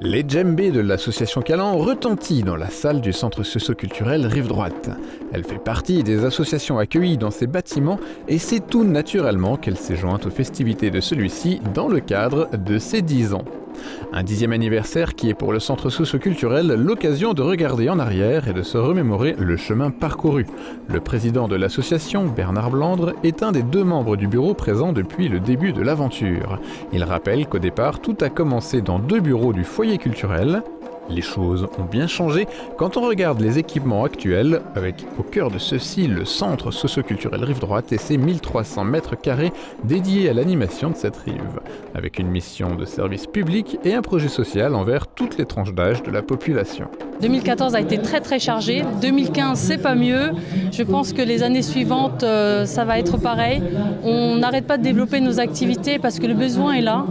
Les djembés de l'association Calan retentissent dans la salle du centre socio-culturel Rive Droite. Elle fait partie des associations accueillies dans ces bâtiments et c'est tout naturellement qu'elle s'est jointe aux festivités de celui-ci dans le cadre de ses 10 ans. Un 10e anniversaire qui est pour le centre socio-culturel l'occasion de regarder en arrière et de se remémorer le chemin parcouru. Le président de l'association, Bernard Blandre, est un des 2 membres du bureau présents depuis le début de l'aventure. Il rappelle qu'au départ, tout a commencé dans 2 bureaux du foyer culturel. Les choses ont bien changé quand on regarde les équipements actuels, avec au cœur de ceux-ci le centre socio-culturel Rive Droite et ses 1300 mètres carrés dédiés à l'animation de cette rive, avec une mission de service public et un projet social envers toutes les tranches d'âge de la population. 2014 a été très chargé, 2015 c'est pas mieux, je pense que les années suivantes ça va être pareil. On n'arrête pas de développer nos activités parce que le besoin est là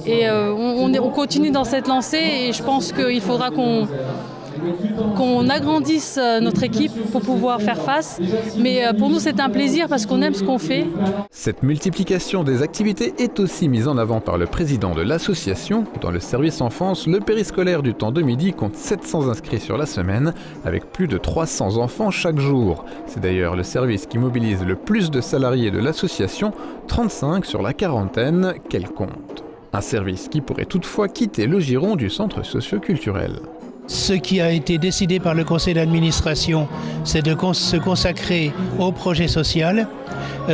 et on continue dans cette lancée et je pense qu'il faudra qu'on agrandisse notre équipe pour pouvoir faire face. Mais pour nous, c'est un plaisir parce qu'on aime ce qu'on fait. Cette multiplication des activités est aussi mise en avant par le président de l'association. Dans le service enfance, le périscolaire du temps de midi compte 700 inscrits sur la semaine, avec plus de 300 enfants chaque jour. C'est d'ailleurs le service qui mobilise le plus de salariés de l'association, 35 sur la quarantaine qu'elle compte. Un service qui pourrait toutefois quitter le giron du centre socio-culturel. Ce qui a été décidé par le conseil d'administration, c'est de se consacrer au projet social,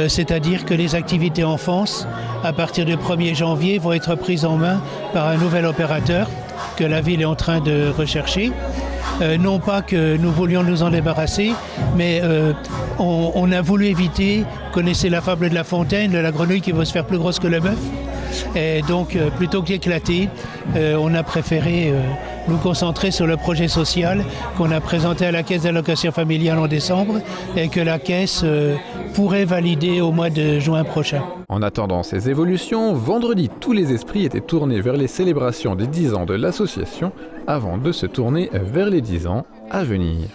c'est-à-dire que les activités enfance, à partir du 1er janvier, vont être prises en main par un nouvel opérateur que la ville est en train de rechercher. Non pas que nous voulions nous en débarrasser, mais on a voulu éviter, vous connaissez la fable de La Fontaine, de la grenouille qui veut se faire plus grosse que le bœuf. Et donc, plutôt qu'éclater, on a préféré nous concentrer sur le projet social qu'on a présenté à la Caisse d'allocation familiale en décembre et que la Caisse pourrait valider au mois de juin prochain. En attendant ces évolutions, vendredi, tous les esprits étaient tournés vers les célébrations des 10 ans de l'association avant de se tourner vers les 10 ans à venir.